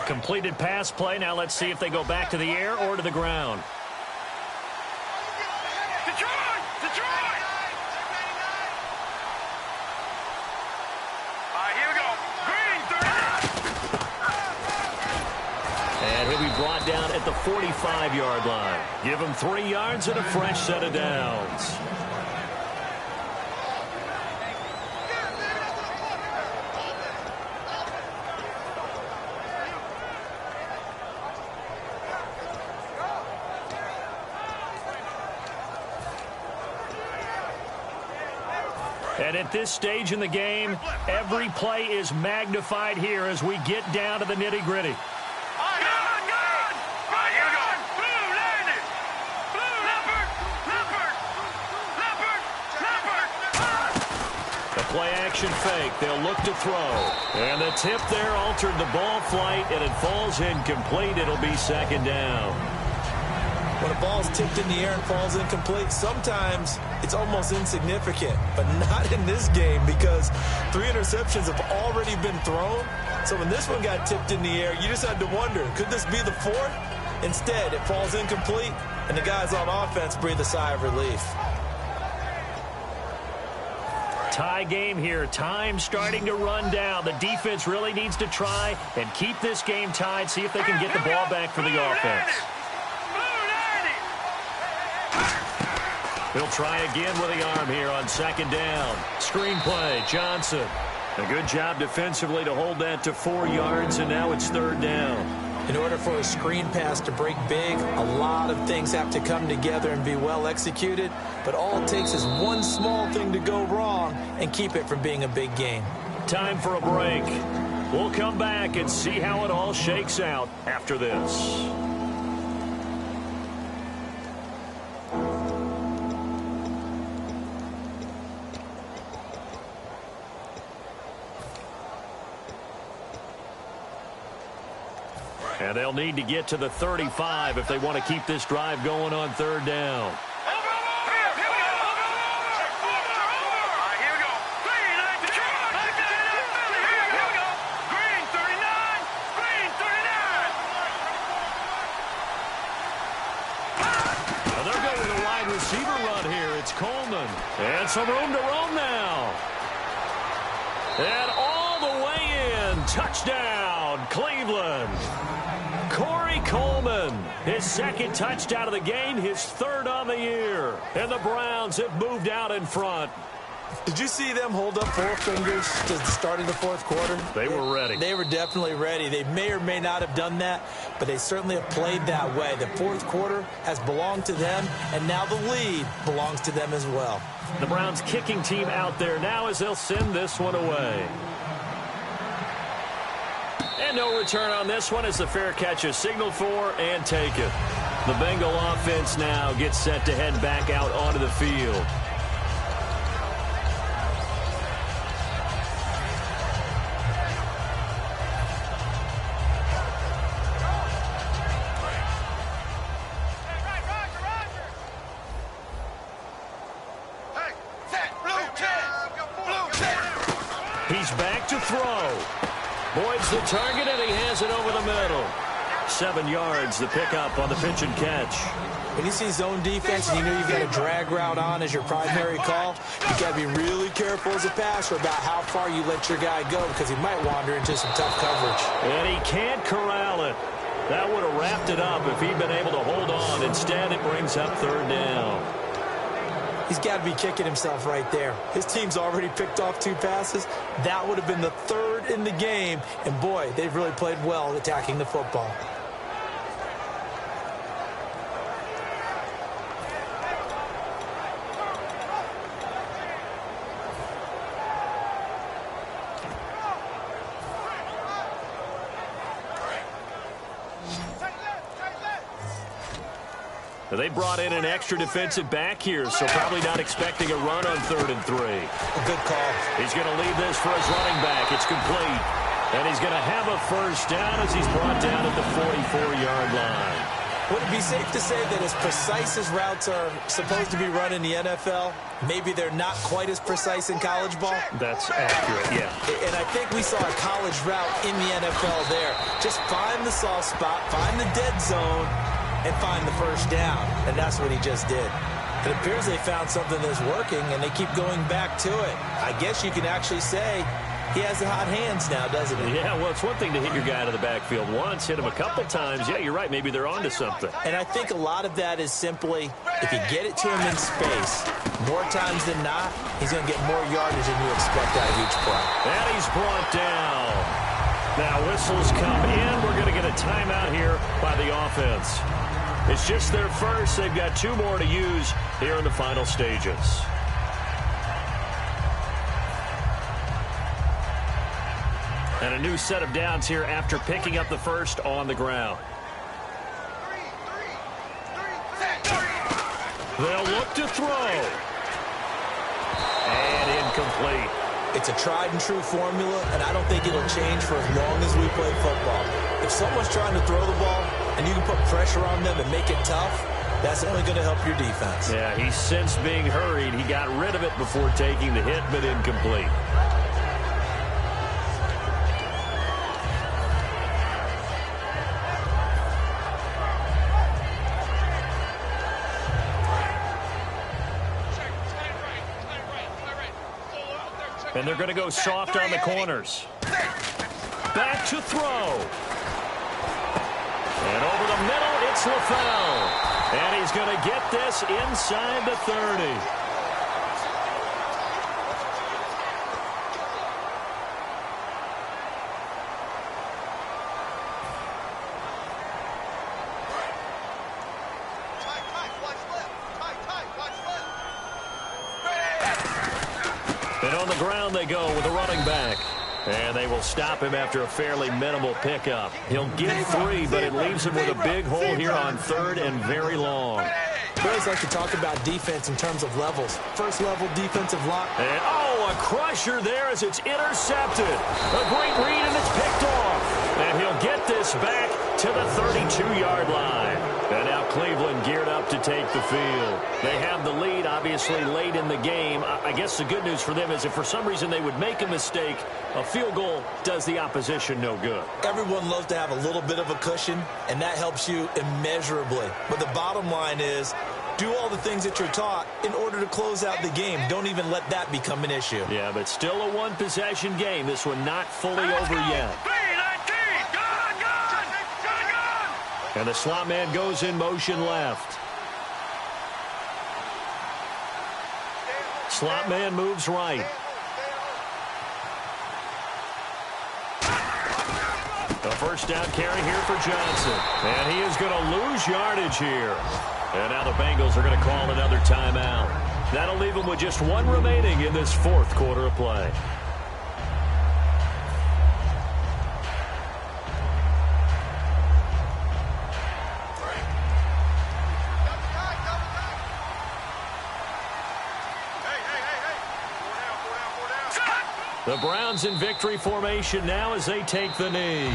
Completed pass play. Now let's see if they go back to the air or to the ground. Detroit! Detroit! All right, here we go. Green, 39. And he'll be brought down at the 45-yard line. Give him 3 yards and a fresh set of downs. And at this stage in the game, every play is magnified here as we get down to the nitty-gritty. The play-action fake. They'll look to throw. And the tip there altered the ball flight, and it falls incomplete. It'll be second down. When a ball's tipped in the air and falls incomplete, sometimes it's almost insignificant, but not in this game because 3 interceptions have already been thrown. So when this one got tipped in the air, you just had to wonder, could this be the 4th? Instead, it falls incomplete, and the guys on offense breathe a sigh of relief. Tie game here. Time starting to run down. The defense really needs to try and keep this game tied, see if they can get the ball back for the offense. He'll try again with the arm here on second down. Screen play, Johnson. A good job defensively to hold that to 4 yards, and now it's third down. In order for a screen pass to break big, a lot of things have to come together and be well executed, but all it takes is one small thing to go wrong and keep it from being a big game. Time for a break. We'll come back and see how it all shakes out after this. And they'll need to get to the 35 if they want to keep this drive going on third down. And they're going with a wide receiver run here. It's Coleman. And some room to roam now. And all the way in. Touchdown, Cleveland. Corey Coleman, his second touchdown of the game, his third on the year. And the Browns have moved out in front. Did you see them hold up 4 fingers to the start of the 4th quarter? They were ready. They were definitely ready. They may or may not have done that, but they certainly have played that way. The 4th quarter has belonged to them, and now the lead belongs to them as well. The Browns kicking team out there now as they'll send this one away. And no return on this one as the fair catch is signaled for and taken. The Bengal offense now gets set to head back out onto the field. He's back to throw. Boyd's the target, and he has it over the middle. 7 yards, the pickup on the pitch and catch. When you see zone defense and you know you've got a drag route on as your primary call, you've got to be really careful as a passer about how far you let your guy go because he might wander into some tough coverage. And he can't corral it. That would have wrapped it up if he'd been able to hold on. Instead, it brings up third down. He's got to be kicking himself right there. His team's already picked off 2 passes. That would have been the 3rd in the game. And, boy, they've really played well attacking the football. They brought in an extra defensive back here, so probably not expecting a run on 3rd and 3. A good call. He's going to leave this for his running back. It's complete. And he's going to have a first down as he's brought down at the 44-yard line. Would it be safe to say that as precise as routes are supposed to be run in the NFL, maybe they're not quite as precise in college ball? That's accurate, yeah. And I think we saw a college route in the NFL there. Just find the soft spot, find the dead zone, and find the first down. And that's what he just did. It appears they found something that's working, and they keep going back to it. I guess you can actually say he has the hot hands now, doesn't he? Yeah, well, it's one thing to hit your guy out of the backfield once, hit him a couple times. Yeah, you're right. Maybe they're onto something. And I think a lot of that is simply if you get it to him in space, more times than not, he's going to get more yardage than you expect out of each play. And he's brought down. Now whistles come in. We're going to get a timeout here by the offense. It's just their first. They've got 2 more to use here in the final stages. And a new set of downs here after picking up the first on the ground. They'll look to throw. And incomplete. It's a tried and true formula, and I don't think it'll change for as long as we play football. If someone's trying to throw the ball and you can put pressure on them and make it tough, that's only going to help your defense. Yeah, he sensed being hurried. He got rid of it before taking the hit, but incomplete. And they're going to go soft on the corners. Back to throw. And over the middle, it's LaFell. And he's going to get this inside the 30. And on the ground they go with a running back. And they will stop him after a fairly minimal pickup. He'll get 3, but it leaves him with a big hole here on 3rd and very long. We always like to talk about defense in terms of levels. First level defensive line. And, oh, a crusher there as it's intercepted. A great read, and it's picked off. And he'll get this back to the 32-yard line. And now Cleveland geared up to take the field. They have the lead, obviously, late in the game. I guess the good news for them is if for some reason they would make a mistake, a field goal does the opposition no good. Everyone loves to have a little bit of a cushion, and that helps you immeasurably. But the bottom line is, do all the things that you're taught in order to close out the game. Don't even let that become an issue. Yeah, but still a one-possession game. This one not fully over yet. And the slot man goes in motion left. Slot man moves right. A first down carry here for Johnson. And he is going to lose yardage here. And now the Bengals are going to call another timeout. That'll leave them with just 1 remaining in this 4th quarter of play. The Browns in victory formation now as they take the knee.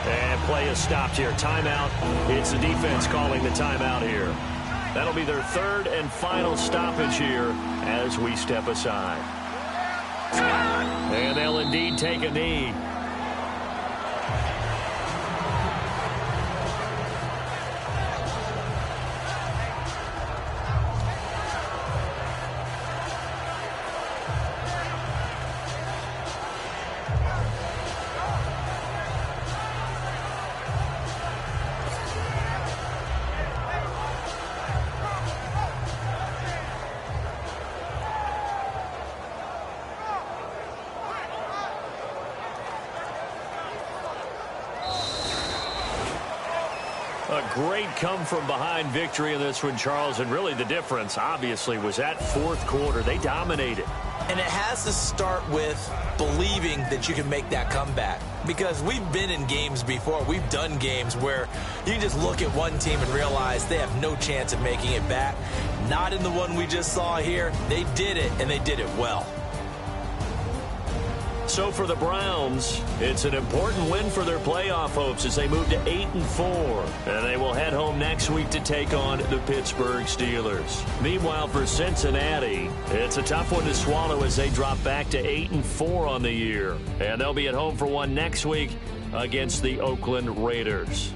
And play is stopped here. Timeout. It's the defense calling the timeout here. That'll be their 3rd and final stoppage here as we step aside. And they'll indeed take a knee. A great come-from-behind victory in this one, Charles, and really the difference, obviously, was that 4th quarter. They dominated. And it has to start with believing that you can make that comeback. Because we've been in games before. We've done games where you can just look at one team and realize they have no chance of making it back. Not in the one we just saw here. They did it, and they did it well. So for the Browns, it's an important win for their playoff hopes as they move to 8-4. And they will head home next week to take on the Pittsburgh Steelers. Meanwhile, for Cincinnati, it's a tough one to swallow as they drop back to 8-4 on the year. And they'll be at home for one next week against the Oakland Raiders.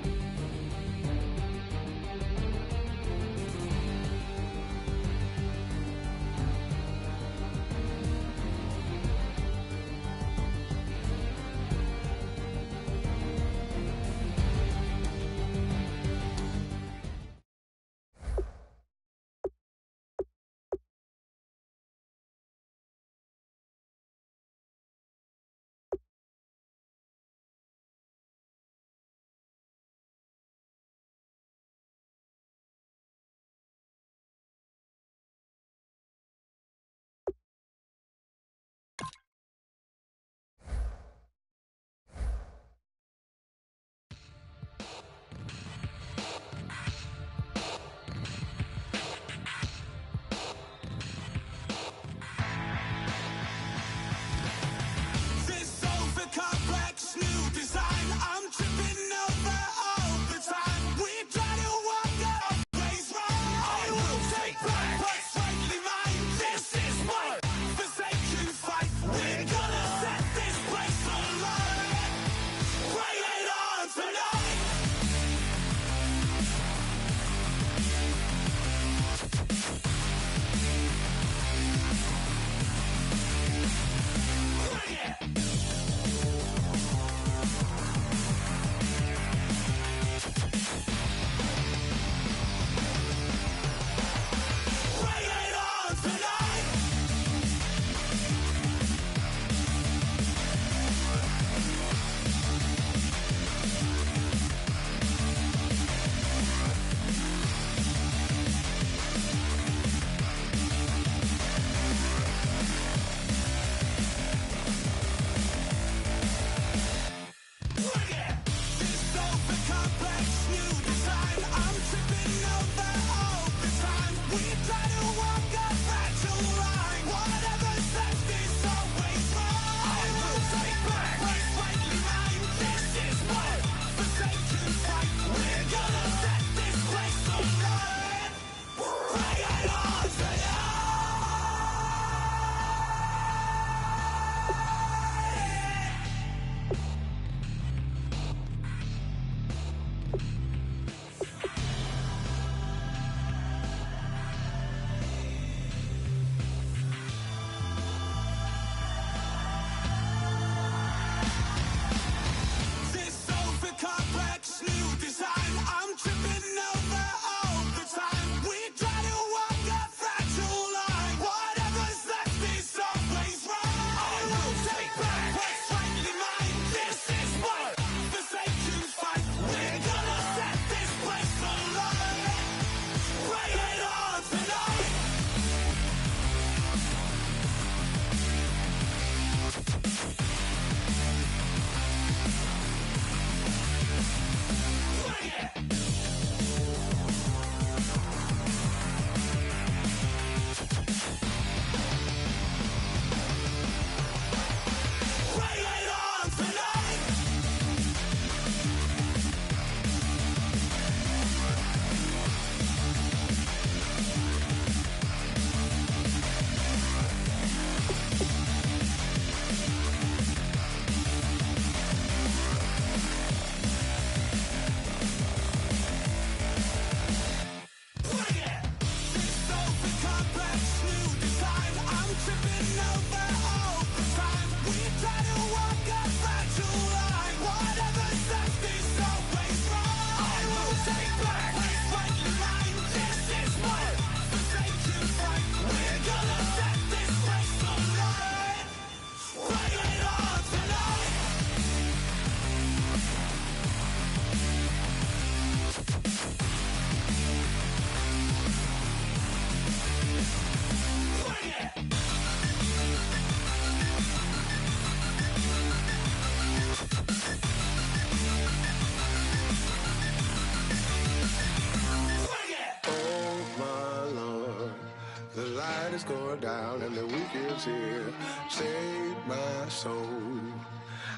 going down and the week is here. Save my soul.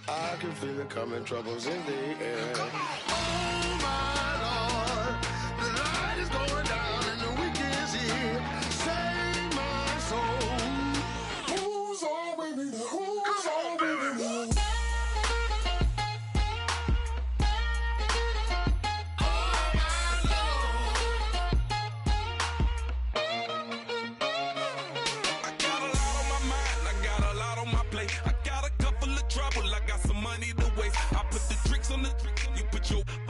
I can feel it coming, troubles in the air. Oh my Lord, the light is going down and the week is here. Save my soul. Who's on with me? Who's on with me?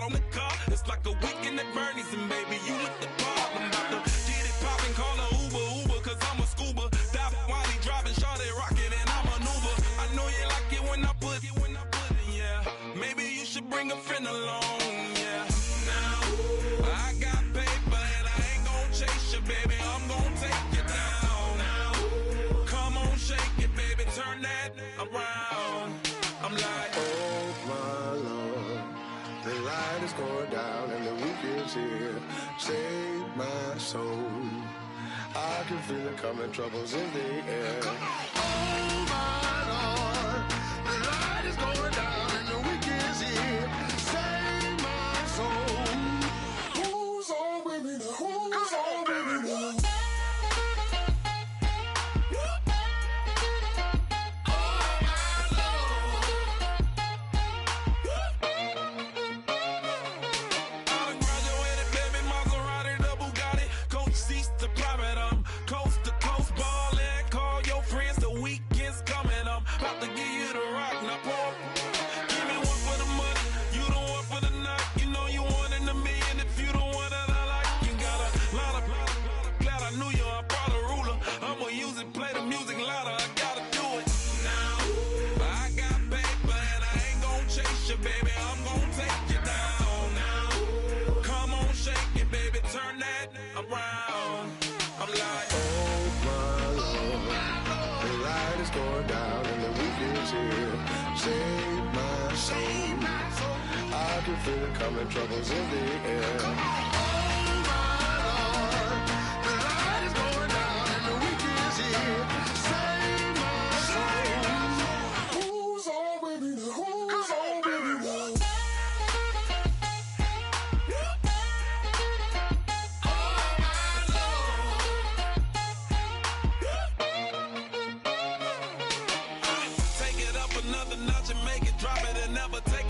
On the car, it's like a weekend at Bernie's, and baby, you with the problem. About to get it poppin', call a Uber, cause I'm a scuba. Dive while he driving, shawty rockin', and I'm an Uber. I know you like it when I put it, yeah. Maybe you should bring a friend along, yeah. Now, I got paper, and I ain't gon' chase you, baby, I'm gon' take you down. Now, come on, shake it, baby, turn that around. I'm like, oh my Lord, the light is going down and the week is here. Save my soul. I can feel it coming, troubles in the air. Oh my Lord, the light is going down and the week is here. Save my soul. Who's on with me? Who's on with me? Save my soul. I can feel it coming, troubles in the air. Oh my Lord, the light is going down and the week is here. Save my soul. Who's on with me? Who's on with me? another notch and make it drop it and never take